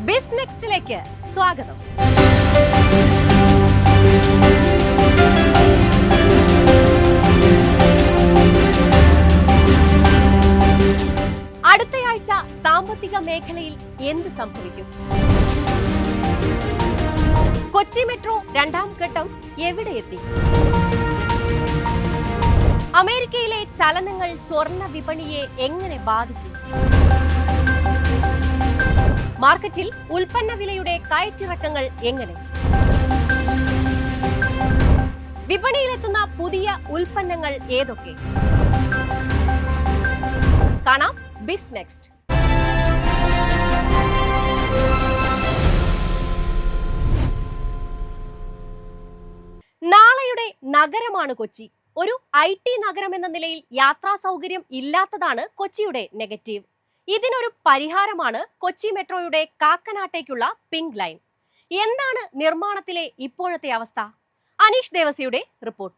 ബിസ് നെക്സ്റ്റിലേക്ക് സ്വാഗതം. അടുത്തയാഴ്ച സാമ്പത്തിക മേഖലയിൽ എന്ത് സംഭവിക്കും? കൊച്ചി മെട്രോ രണ്ടാം ഘട്ടം എവിടെ എത്തി? അമേരിക്കയിലെ ചലനങ്ങൾ സ്വർണ്ണ വിപണിയെ എങ്ങനെ ബാധിക്കും? മാർക്കറ്റിൽ ഉൽപ്പന്ന വിലയുടെ കയറ്റിറക്കങ്ങൾ എങ്ങനെ? വിപണിയിലെത്തുന്ന പുതിയ ഉൽപ്പന്നങ്ങൾ ഏതൊക്കെ? കാണാം ബിസ് നെക്സ്റ്റ്. നാളെയുടെ നഗരമാണ് കൊച്ചി. ഒരു IT നഗരം എന്ന നിലയിൽ യാത്രാ സൗകര്യം ഇല്ലാത്തതാണ് കൊച്ചിയുടെ നെഗറ്റീവ്. ഇതിനൊരു പരിഹാരമാണ് കൊച്ചി മെട്രോയുടെ കാക്കനാട്ടേക്കുള്ള പിങ്ക് ലൈൻ. എന്താണ് നിർമ്മാണത്തിലെ ഇപ്പോഴത്തെ അവസ്ഥ? അനീഷ് ദേവസിയുടെ റിപ്പോർട്ട്.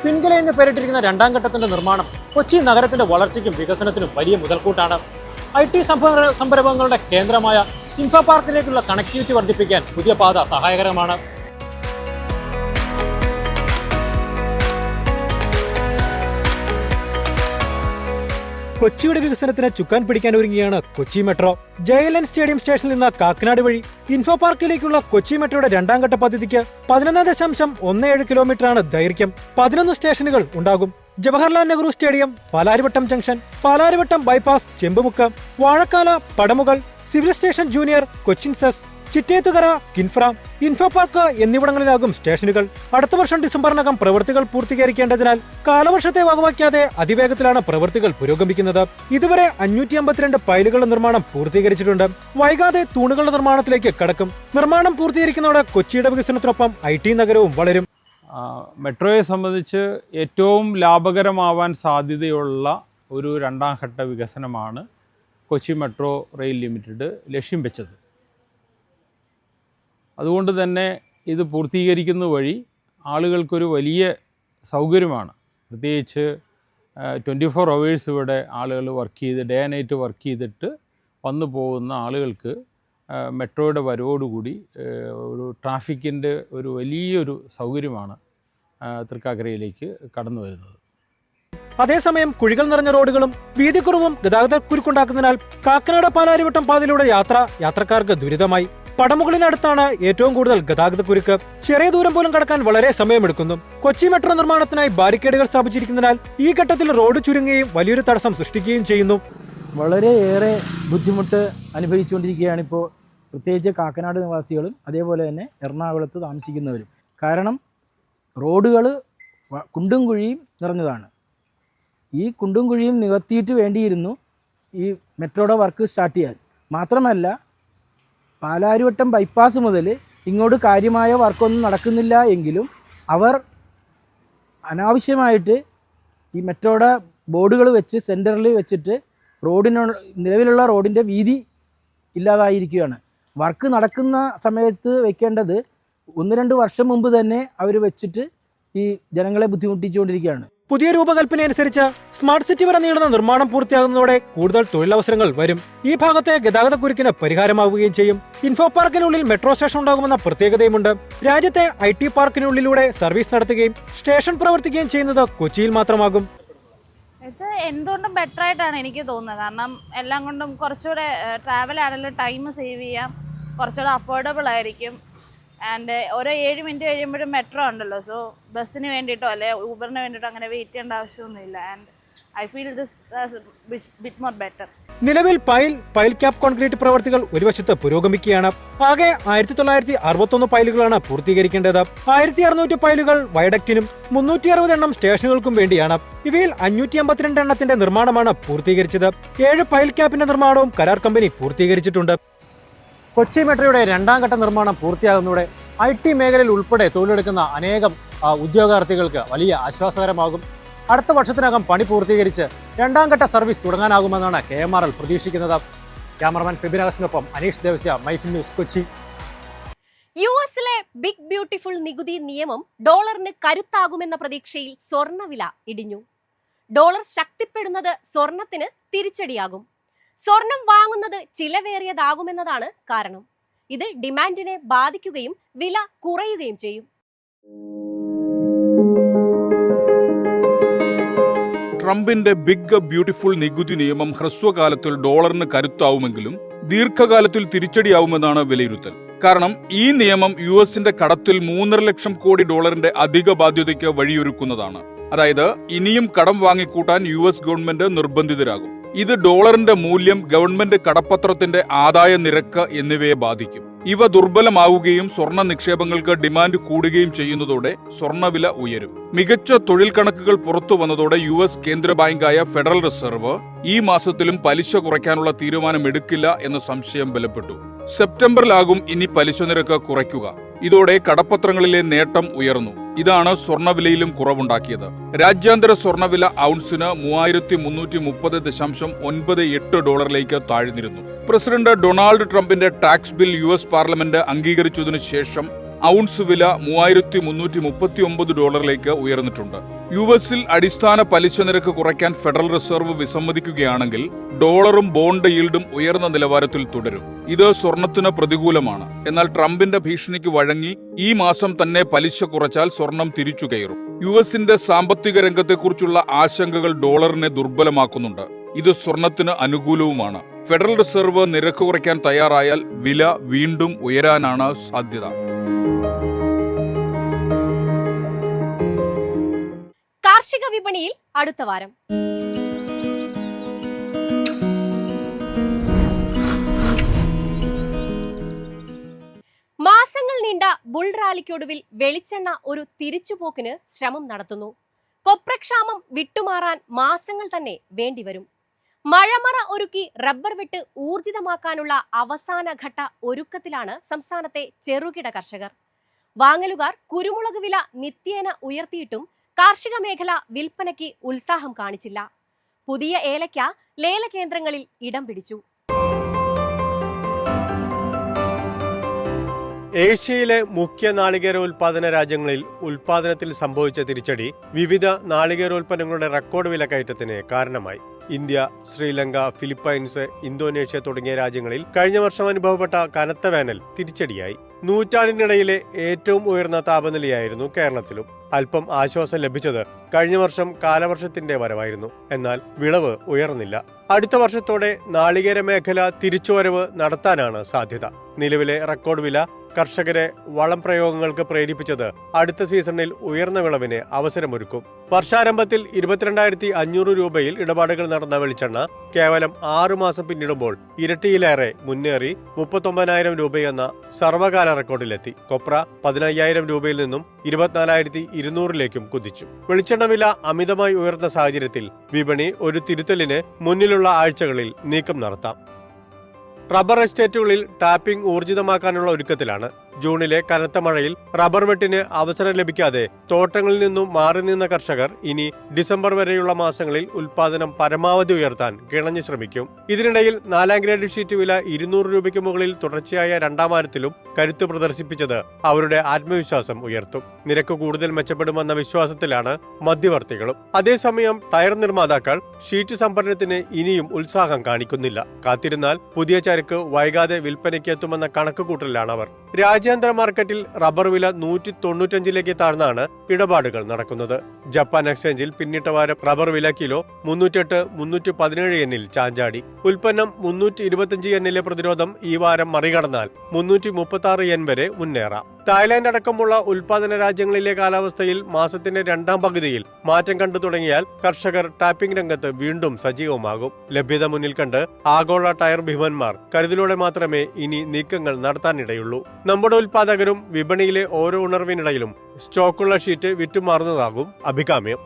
പിങ്ക് ലൈൻ എന്ന് പേരിട്ടിരിക്കുന്ന രണ്ടാം ഘട്ടത്തിന്റെ നിർമ്മാണം കൊച്ചി നഗരത്തിന്റെ വളർച്ചയ്ക്കും വികസനത്തിനും വലിയ മുതൽക്കൂട്ടാണ്. IT സംരംഭങ്ങളുടെ കേന്ദ്രമായ ഇൻഫോ പാർക്കിലേക്കുള്ള കണക്ടിവിറ്റി വർദ്ധിപ്പിക്കാൻ പുതിയ പാത സഹായകരമാണ്. കൊച്ചിയുടെ വികസനത്തിന് ചുക്കാൻ പിടിക്കാൻ ഒരുങ്ങിയാണ് കൊച്ചി മെട്രോ. JLN സ്റ്റേഡിയം സ്റ്റേഷനിൽ നിന്ന് കാക്കനാട് വഴി ഇൻഫോ പാർക്കിലേക്കുള്ള കൊച്ചി മെട്രോയുടെ രണ്ടാം ഘട്ട പദ്ധതിക്ക് 11.17 കിലോമീറ്ററാണ് ദൈർഘ്യം. 11 സ്റ്റേഷനുകൾ ഉണ്ടാകും. Jawaharlal Nehru stadium, Palarivattam junction, Palarivattam bypass, Chembumukku, Vazhakkala, Padamugal, civil station junior, Cochin SEZ, Chittethukara, Kinfra, Infopark എന്നിവിടങ്ങളിലാകും സ്റ്റേഷനുകൾ. അടുത്ത വർഷം ഡിസംബറിനകം പ്രവൃത്തികൾ പൂർത്തീകരിക്കേണ്ടതിനാൽ കാലവർഷത്തെ വകവയ്ക്കാതെ അതിവേഗത്തിലാണ് പ്രവൃത്തികൾ പുരോഗമിക്കുന്നത്. ഇതുവരെ 552 പൈലുകളുടെ നിർമ്മാണം പൂർത്തീകരിച്ചിട്ടുണ്ട്. വൈകാതെ തൂണുകളുടെ നിർമ്മാണത്തിലേക്ക് കടക്കും. നിർമ്മാണം പൂർത്തീകരിക്കുന്നതോടെ കൊച്ചിയുടെ വികസനത്തിനൊപ്പം IT നഗരവും വളരും. മെട്രോയെ സംബന്ധിച്ച് ഏറ്റവും ലാഭകരമാവാൻ സാധ്യതയുള്ള ഒരു രണ്ടാം ഘട്ട വികസനമാണ് കൊച്ചി മെട്രോ റെയിൽ ലിമിറ്റഡ് ലക്ഷ്യം വെച്ചത്. അതുകൊണ്ട് തന്നെ ഇത് പൂർത്തീകരിക്കുന്ന വഴി ആളുകൾക്കൊരു വലിയ സൗകര്യമാണ്. പ്രത്യേകിച്ച് 24 hours ഇവിടെ ആളുകൾ വർക്ക് ചെയ്ത് ഡേ ആൻഡ് നൈറ്റ് വർക്ക് ചെയ്തിട്ട് വന്നു പോകുന്ന ആളുകൾക്ക് മെട്രോയുടെ വരവോടുകൂടി ഒരു ട്രാഫിക്കിൻ്റെ ഒരു വലിയൊരു സൗകര്യമാണ് തൃക്കാക്കരയിലേക്ക് കടന്നു വരുന്നത്. അതേസമയം കുഴികൾ നിറഞ്ഞ റോഡുകളും വീതിക്കുറവും ഗതാഗതക്കുരുക്കുണ്ടാക്കുന്നതിനാൽ കാക്കനാട് പാലാരിവട്ടം പാതയിലൂടെ യാത്രക്കാർക്ക് ദുരിതമായി. പടമുകളിനടുത്താണ് ഏറ്റവും കൂടുതൽ ഗതാഗതക്കുരുക്ക്. ചെറിയ ദൂരം പോലും കടക്കാൻ വളരെ സമയമെടുക്കുന്നു. കൊച്ചി മെട്രോ നിർമ്മാണത്തിനായി ബാരിക്കേഡുകൾ സ്ഥാപിച്ചിരിക്കുന്നതിനാൽ ഈ ഘട്ടത്തിൽ റോഡ് ചുരുങ്ങുകയും വലിയൊരു തടസ്സം സൃഷ്ടിക്കുകയും ചെയ്യുന്നു. വളരെയേറെ ബുദ്ധിമുട്ട് അനുഭവിച്ചുകൊണ്ടിരിക്കുകയാണ് ഇപ്പോൾ പ്രത്യേകിച്ച് കാക്കനാട് നിവാസികളും അതേപോലെ തന്നെ എറണാകുളത്ത് താമസിക്കുന്നവരും. കാരണം റോഡുകൾ കുണ്ടും കുഴിയും നിറഞ്ഞതാണ്. ഈ കുണ്ടും കുഴിയും നികത്തിയിട്ട് വേണ്ടിയിരുന്നു ഈ മെട്രോയുടെ വർക്ക് സ്റ്റാർട്ട് ചെയ്യാൻ. മാത്രമല്ല പാലാരിവട്ടം ബൈപ്പാസ് മുതൽ ഇങ്ങോട്ട് കാര്യമായ വർക്കൊന്നും നടക്കുന്നില്ല എങ്കിലും അവർ അനാവശ്യമായിട്ട് ഈ മെട്രോയുടെ ബോർഡുകൾ വെച്ച് സെൻറ്ററിൽ വെച്ചിട്ട് നിലവിലുള്ള റോഡിൻ്റെ വീതി ഇല്ലാതായിരിക്കുകയാണ്. വർക്ക് നടക്കുന്ന സമയത്ത് വെക്കേണ്ടത് 1-2 വർഷം മുമ്പ് തന്നെ അവർ വെച്ചിട്ട് ഈ ജനങ്ങളെ ബുദ്ധിമുട്ടിച്ചുകൊണ്ടിരിക്കുകയാണ്. പുതിയ രൂപകൽപ്പന അനുസരിച്ച് സ്മാർട്ട് സിറ്റി വരെ നീളുന്ന നിർമ്മാണം പൂർത്തിയാകുന്നതോടെ കൂടുതൽ തൊഴിലവസരങ്ങൾ വരും. ഈ ഭാഗത്തെ ഗതാഗതക്കുരുക്കിന് പരിഹാരമാവുകയും ചെയ്യും. ഇൻഫോ പാർക്കിനുള്ളിൽ മെട്രോ സ്റ്റേഷൻ ഉണ്ടാകുമെന്ന പ്രത്യേകതയുമുണ്ട്. രാജ്യത്തെ IT പാർക്കിനുള്ളിലൂടെ സർവീസ് നടത്തുകയും സ്റ്റേഷൻ പ്രവർത്തിക്കുകയും ചെയ്യുന്നത് കൊച്ചിയിൽ മാത്രമാകും. ഇത് എന്തുകൊണ്ടും ബെറ്റർ ആയിട്ടാണ് എനിക്ക് തോന്നുന്നത്. കാരണം എല്ലാം കൊണ്ടും കുറച്ചുകൂടെ ട്രാവൽ ആണെങ്കിലും ടൈം സേവ് ചെയ്യാം, കുറച്ചുകൂടെ അഫോർഡബിൾ ആയിരിക്കും. ആൻഡ് ഓരോ 7 മിനിറ്റ് കഴിയുമ്പോഴും മെട്രോ ഉണ്ടല്ലോ. സോ ബസ്സിന് വേണ്ടിയിട്ടോ അല്ലെ ഊബറിന് വേണ്ടിയിട്ടോ അങ്ങനെ വെയിറ്റ് ചെയ്യേണ്ട ആവശ്യമൊന്നുമില്ല. And I feel this bit more better. നിലവിൽ പൈൽ ക്യാപ് കോൺക്രീറ്റ് പ്രവർത്തികൾ ഒരു വശത്ത് പുരോഗമിക്കുകയാണ്. ആകെ 1961 പൈലുകളാണ് പൂർത്തീകരിക്കേണ്ടത്. 1600 പൈലുകൾ വയഡക്റ്റിനും 360 എണ്ണം സ്റ്റേഷനുകൾക്കും വേണ്ടിയാണ്. ഇവയിൽ 552 എണ്ണത്തിന്റെ നിർമ്മാണമാണ് പൂർത്തീകരിച്ചത്. 7 പൈൽ ക്യാപ്പിന്റെ നിർമ്മാണവും കരാർ കമ്പനി പൂർത്തീകരിച്ചിട്ടുണ്ട്. കൊച്ചി മെട്രോയുടെ രണ്ടാം ഘട്ട നിർമ്മാണം പൂർത്തിയാകുന്നതോടെ IT മേഖലയിൽ ഉൾപ്പെടെ തൊഴിലെടുക്കുന്ന അനേകം ഉദ്യോഗാർത്ഥികൾക്ക് വലിയ ആശ്വാസകരമാകും. അടുത്ത വർഷത്തിനകം പണി പൂർത്തീകരിച്ച് രണ്ടാം ഘട്ട സർവീസ് തുടങ്ങാനാകുമെന്നാണ് KMRL പ്രതീക്ഷിക്കുന്നത്. ക്യാമറമാൻ ഫെബിനാസിനൊപ്പം Aneesh Devasya, Myfin News, Kochi. US big beautiful നികുതി നിയമം ഡോളറിന് കരുത്താകുമെന്ന പ്രതീക്ഷയിൽ സ്വർണ്ണവില ഇടിഞ്ഞു. ഡോളർ ശക്തിപ്പെടുന്നത് സ്വർണത്തിന് തിരിച്ചടിയാകും. സ്വർണം വാങ്ങുന്നത് ചിലവേറിയതാകുമെന്നതാണ് കാരണം. ഇത് ഡിമാൻഡിനെ ബാധിക്കുകയും വില കുറയുകയും ചെയ്യും. ട്രംപിന്റെ ബിഗ് ബ്യൂട്ടിഫുൾ നികുതി നിയമം ഹ്രസ്വകാലത്തിൽ ഡോളറിന് കരുത്താവുമെങ്കിലും ദീർഘകാലത്തിൽ തിരിച്ചടിയാവുമെന്നാണ് വിലയിരുത്തൽ. കാരണം ഈ നിയമം യുഎസിന്റെ കടത്തിൽ 3.5 ലക്ഷം കോടി ഡോളറിന്റെ അധിക ബാധ്യതയ്ക്ക് വഴിയൊരുക്കുന്നതാണ്. അതായത് ഇനിയും കടം വാങ്ങിക്കൂട്ടാൻ യുഎസ് ഗവൺമെന്റ് നിർബന്ധിതരാകും. ഇത് ഡോളറിന്റെ മൂല്യം, ഗവൺമെന്റ് കടപ്പത്രത്തിന്റെ ആദായ നിരക്ക് എന്നിവയെ ബാധിക്കും. ഇവ ദുർബലമാവുകയും സ്വർണ്ണ നിക്ഷേപങ്ങൾക്ക് ഡിമാൻഡ് കൂടുകയും ചെയ്യുന്നതോടെ സ്വർണ്ണവില ഉയരും. മികച്ച തൊഴിൽ കണക്കുകൾ പുറത്തു വന്നതോടെ യുഎസ് കേന്ദ്ര ബാങ്കായ ഫെഡറൽ റിസർവ് ഈ മാസത്തിലും പലിശ കുറയ്ക്കാനുള്ള തീരുമാനമെടുക്കില്ല എന്ന സംശയം ബലപ്പെട്ടു. സെപ്റ്റംബറിലാകും ഇനി പലിശ നിരക്ക് കുറയ്ക്കുക. ഇതോടെ കടപ്പത്രങ്ങളിലെ നേട്ടം ഉയർന്നു. ഇതാണ് സ്വർണ്ണവിലയിലും കുറവുണ്ടാക്കിയത്. രാജ്യാന്തര സ്വർണ്ണവില ഔൺസിന് 3330.98 ഡോളറിലേക്ക് താഴ്ന്നിരുന്നു. പ്രസിഡന്റ് ഡൊണാൾഡ് ട്രംപിന്റെ ടാക്സ് ബിൽ യുഎസ് പാർലമെന്റ് അംഗീകരിച്ചതിനു ശേഷം ഔൺസ് വില 3339 ഡോളറിലേക്ക് ഉയർന്നിട്ടുണ്ട്. യുഎസിൽ അടിസ്ഥാന പലിശ നിരക്ക് കുറയ്ക്കാൻ ഫെഡറൽ റിസർവ് വിസമ്മതിക്കുകയാണെങ്കിൽ ഡോളറും ബോണ്ട് ഈൽഡും ഉയർന്ന നിലവാരത്തിൽ തുടരും. ഇത് സ്വർണത്തിന് പ്രതികൂലമാണ്. എന്നാൽ ട്രംപിന്റെ ഭീഷണിക്ക് വഴങ്ങി ഈ മാസം തന്നെ പലിശ കുറച്ചാൽ സ്വർണം തിരിച്ചു കയറും. യുഎസിന്റെ സാമ്പത്തിക രംഗത്തെക്കുറിച്ചുള്ള ആശങ്കകൾ ഡോളറിനെ ദുർബലമാക്കുന്നുണ്ട്. ഇത് സ്വർണത്തിന് അനുകൂലവുമാണ്. ഫെഡറൽ റിസർവ് നിരക്ക് കുറയ്ക്കാൻ തയ്യാറായാൽ വില വീണ്ടും ഉയരാനാണ് സാധ്യത. കാർഷിക വിപണിയിൽ അടുത്ത വാരം. മാസങ്ങൾ നീണ്ട ബുൾ റാലിക്കൊടുവിൽ വെളിച്ചെണ്ണ ഒരു തിരിച്ചുപോക്കിന് ശ്രമം നടത്തുന്നു. കൊപ്രക്ഷാമം വിട്ടുമാറാൻ മാസങ്ങൾ തന്നെ വേണ്ടിവരും. മഴമറ ഒരുക്കി റബ്ബർ വെട്ട് ഊർജിതമാക്കാനുള്ള അവസാനഘട്ട ഒരുക്കത്തിലാണ് സംസ്ഥാനത്തെ ചെറുകിട കർഷകർ. വാങ്ങലുകാർ കുരുമുളക് വില നിത്യേന ഉയർത്തിയിട്ടും കാർഷിക മേഖല വിൽപ്പനയ്ക്ക് ഉത്സാഹം കാണിച്ചില്ല. പുതിയ ഏലയ്ക്ക ലേലകേന്ദ്രങ്ങളിൽ ഇടം പിടിച്ചു. ഏഷ്യയിലെ മുഖ്യ നാളികേരോൽപാദന രാജ്യങ്ങളിൽ ഉൽപാദനത്തിൽ സംഭവിച്ച തിരിച്ചടി വിവിധ നാളികേരോൽപ്പന്നങ്ങളുടെ റെക്കോർഡ് വിലക്കയറ്റത്തിന് കാരണമായി. ഇന്ത്യ, ശ്രീലങ്ക, ഫിലിപ്പൈൻസ്, ഇന്തോനേഷ്യ തുടങ്ങിയ രാജ്യങ്ങളിൽ കഴിഞ്ഞ വർഷം അനുഭവപ്പെട്ട കനത്ത വേനൽ തിരിച്ചടിയായി. നൂറ്റാണ്ടിനിടയിലെ ഏറ്റവും ഉയർന്ന താപനിലയായിരുന്നു കേരളത്തിലും. അല്പം ആശ്വാസം ലഭിച്ചത് കഴിഞ്ഞ വർഷം കാലവർഷത്തിന്റെ വരവായിരുന്നു. എന്നാൽ വിളവ് ഉയർന്നില്ല. അടുത്ത വർഷത്തോടെ നാളികേര മേഖല തിരിച്ചുവരവ് നടത്താനാണ് സാധ്യത. നിലവിലെ റെക്കോർഡ് വില കർഷകരെ വളം പ്രയോഗങ്ങൾക്ക് പ്രേരിപ്പിച്ചത് അടുത്ത സീസണിൽ ഉയർന്ന വിളവിന് അവസരമൊരുക്കും. വർഷാരംഭത്തിൽ 22,500 രൂപയിൽ ഇടപാടുകൾ നടന്ന വെളിച്ചെണ്ണ കേവലം 6 മാസം പിന്നിടുമ്പോൾ ഇരട്ടിയിലേറെ മുന്നേറി 39,000 രൂപയെന്ന സർവകാല റെക്കോർഡിലെത്തി. കൊപ്ര 15,000 രൂപയിൽ നിന്നും 24,200ലേക്കും കുതിച്ചു. വെളിച്ചെണ്ണ വില അമിതമായി ഉയർന്ന സാഹചര്യത്തിൽ വിപണി ഒരു തിരുത്തലിന് മുന്നിലുള്ള ആഴ്ചകളിൽ നീക്കം നടത്താം. റബ്ബർ എസ്റ്റേറ്റുകളിൽ ടാപ്പിംഗ് ഊർജിതമാക്കാനുള്ള ഒരുക്കത്തിലാണ്. ജൂണിലെ കനത്ത മഴയിൽ റബ്ബർ വെട്ടിന് അവസരം ലഭിക്കാതെ തോട്ടങ്ങളിൽ നിന്നും മാറി നിന്ന കർഷകർ ഇനി ഡിസംബർ വരെയുള്ള മാസങ്ങളിൽ ഉൽപാദനം പരമാവധി ഉയർത്താൻ കിണഞ്ഞു ശ്രമിക്കും. ഇതിനിടയിൽ 4ാം ഗ്രേഡ് ഷീറ്റ് വില 200 രൂപയ്ക്ക് മുകളിൽ തുടർച്ചയായ 2ാം വാരത്തിലും കരുത്ത് പ്രദർശിപ്പിച്ചത് അവരുടെ ആത്മവിശ്വാസം ഉയർത്തും. നിരക്ക് കൂടുതൽ മെച്ചപ്പെടുമെന്ന വിശ്വാസത്തിലാണ് മധ്യവർത്തികളും. അതേസമയം ടയർ നിർമ്മാതാക്കൾ ഷീറ്റ് സംഭരണത്തിന് ഇനിയും ഉത്സാഹം കാണിക്കുന്നില്ല. കാത്തിരുന്നാൽ പുതിയ ചരക്ക് വൈകാതെ വിൽപ്പനയ്ക്ക് എത്തുമെന്ന കണക്കുകൂട്ടലിലാണ് അവർ. രാജ്യാന്തര മാർക്കറ്റിൽ റബ്ബർ വില 195ലേക്ക് താഴ്ന്നാണ് ഇടപാടുകൾ നടക്കുന്നത്. ജപ്പാൻ എക്സ്ചേഞ്ചിൽ പിന്നിട്ട വാരം റബ്ബർ വില കിലോ 308-317 യെന്നിൽ ചാഞ്ചാടി. ഉൽപ്പന്നം 325 യെന്നിലെ പ്രതിരോധം ഈ വാരം മറികടന്നാൽ 336 yen വരെ മുന്നേറാം. തായ്ലാന്റ് അടക്കമുള്ള ഉൽപാദന രാജ്യങ്ങളിലെ കാലാവസ്ഥയിൽ മാസത്തിന്റെ 2ാം പകുതിയിൽ മാറ്റം കണ്ടു തുടങ്ങിയാൽ കർഷകർ ടാപ്പിംഗ് രംഗത്ത് വീണ്ടും സജീവമാകും. ലഭ്യത മുന്നിൽ കണ്ട് ആഗോള ടയർ ഭീമന്മാർ കരുതലോടെ മാത്രമേ ഇനി നീക്കങ്ങൾ നടത്താനിടയുള്ളൂ. നമ്മുടെ ഉൽപാദകരും വിപണിയിലെ ഓരോ ഉണർവിനിടയിലും സ്റ്റോക്കുള്ള ഷീറ്റ് വിറ്റുമാറുന്നതാകും അഭികാമ്യം.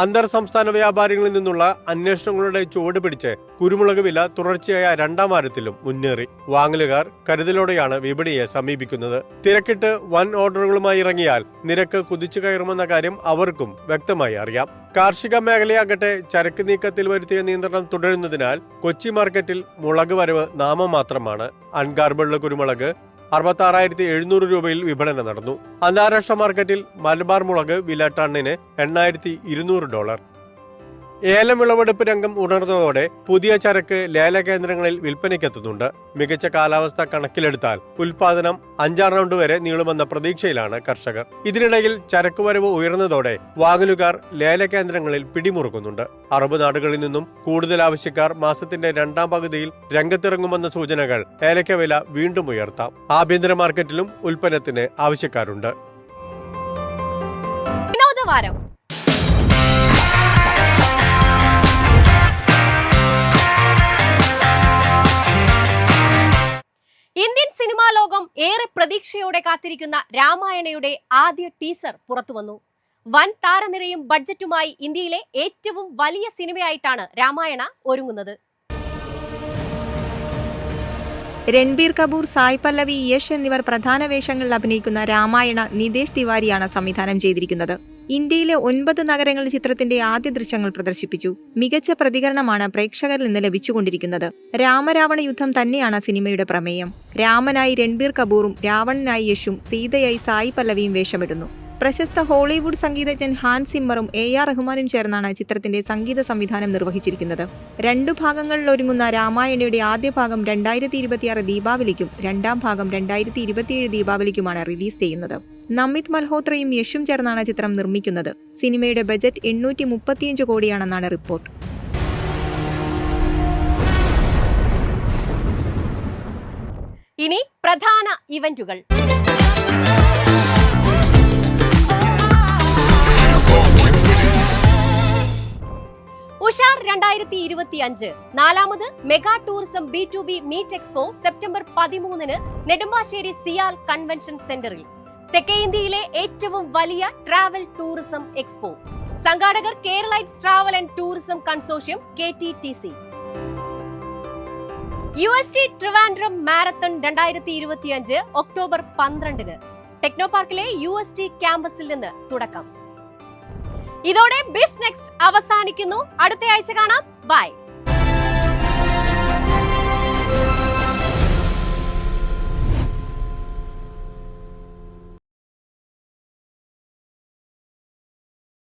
അന്തർ സംസ്ഥാന വ്യാപാരികളിൽ നിന്നുള്ള അന്വേഷണങ്ങളുടെ ചുവട് പിടിച്ച് കുരുമുളക് വില തുടർച്ചയായ 2ാം വാരത്തിലും മുന്നേറി. വാങ്ങലുകാർ കരുതലോടെയാണ് വിപണിയെ സമീപിക്കുന്നത്. തിരക്കിട്ട് വൻ ഓർഡറുകളുമായി ഇറങ്ങിയാൽ നിരക്ക് കുതിച്ചു കയറുമെന്ന കാര്യം അവർക്കും വ്യക്തമായി അറിയാം. കാർഷിക മേഖലയാകട്ടെ ചരക്ക് നീക്കത്തിൽ വരുത്തിയ നിയന്ത്രണം തുടരുന്നതിനാൽ കൊച്ചി മാർക്കറ്റിൽ മുളക് വരവ് നാമമാത്രമാണ്. അൺഗാർബിൾഡ് കുരുമുളക് 66,700 രൂപയിൽ വിപണനം നടന്നു. അന്താരാഷ്ട്ര മാർക്കറ്റിൽ മലബാർ മുളക് വില ടണ്ണിന് $8,200. ഏലം വിളവെടുപ്പ് രംഗം ഉണർന്നതോടെ പുതിയ ചരക്ക് ലേല കേന്ദ്രങ്ങളിൽ വിൽപ്പനയ്ക്കെത്തുന്നുണ്ട്. മികച്ച കാലാവസ്ഥ കണക്കിലെടുത്താൽ ഉൽപാദനം 5 റൗണ്ട് വരെ നീളുമെന്ന പ്രതീക്ഷയിലാണ് കർഷകർ. ഇതിനിടയിൽ ചരക്ക് വരവ് ഉയർന്നതോടെ വാങ്ങലുകാർ ലേല കേന്ദ്രങ്ങളിൽ പിടിമുറുക്കുന്നുണ്ട്. അറബ് നാടുകളിൽ നിന്നും കൂടുതൽ ആവശ്യക്കാർ മാസത്തിന്റെ 2ാം പകുതിയിൽ രംഗത്തിറങ്ങുമെന്ന സൂചനകൾ ഏലക്ക വില വീണ്ടും ഉയർത്താം. ആഭ്യന്തര മാർക്കറ്റിലും ഉൽപ്പന്നത്തിന് ആവശ്യക്കാരുണ്ട്. വിനോദവാരം. ഇന്ത്യൻ സിനിമാ ലോകം ഏറെ പ്രതീക്ഷയോടെ കാത്തിരിക്കുന്ന രാമായണയുടെ ആദ്യ ടീസർ പുറത്തുവന്നു. വൻ താരനിരയും ബഡ്ജറ്റുമായി ഇന്ത്യയിലെ ഏറ്റവും വലിയ സിനിമയായിട്ടാണ് രാമായണ ഒരുങ്ങുന്നത്. രൺബീർ കപൂർ, സായ് പല്ലവി, യശ് എന്നിവർ പ്രധാന വേഷങ്ങളിൽ അഭിനയിക്കുന്ന രാമായണ നിതേഷ് തിവാരിയാണ് സംവിധാനം ചെയ്തിരിക്കുന്നത്. ഇന്ത്യയിലെ 9 നഗരങ്ങളിൽ ചിത്രത്തിന്റെ ആദ്യ ദൃശ്യങ്ങൾ പ്രദർശിപ്പിച്ചു. മികച്ച പ്രതികരണമാണ് പ്രേക്ഷകരിൽ നിന്ന് ലഭിച്ചുകൊണ്ടിരിക്കുന്നത്. രാമരാവണ യുദ്ധം തന്നെയാണ് സിനിമയുടെ പ്രമേയം. രാമനായി രൺബീർ കപൂറും രാവണനായി യശും സീതയായി സായ് പല്ലവിയും വേഷമിടുന്നു. പ്രശസ്ത ഹോളിവുഡ് സംഗീതജ്ഞൻ ഹാൻസ് സിമ്മറും AR റഹ്മാനും ചേർന്നാണ് ചിത്രത്തിന്റെ സംഗീത സംവിധാനം നിർവഹിച്ചിരിക്കുന്നത്. 2 ഭാഗങ്ങളിൽ ഒരുങ്ങുന്ന രാമായണയുടെ ആദ്യ ഭാഗം 2026 ദീപാവലിക്കും 2ാം ഭാഗം 2027 ദീപാവലിക്കുമാണ് റിലീസ് ചെയ്യുന്നത്. നമിത് മൽഹോത്രയും യശും ചേർന്നാണ് ചിത്രം നിർമ്മിക്കുന്നത്. സിനിമയുടെ ബജറ്റ് 835 കോടിയാണെന്നാണ് റിപ്പോർട്ട്. ഇനി പ്രധാന ഇവന്റുകൾ. ഉഷാർ 2025 4ാമത് mega tourism B2B meet expo September 13 Nedumbassery CIAL convention സെന്ററിൽ. തെക്കേ ഇന്ത്യയിലെ ഏറ്റവും വലിയ ട്രാവൽ ടൂറിസം എക്സ്പോ. സംഘാടകർ Keralites travel and tourism consortium KTTC. UST Trivandrum marathon 2025 October 12 ടെക്നോ പാർക്കിലെ UST ക്യാമ്പസിൽ നിന്ന് തുടക്കം. ഇതോടെ ബിസ് നെക്സ്റ്റ് അവസാനിക്കുന്നു. അടുത്ത ആഴ്ച കാണാം. ബൈ.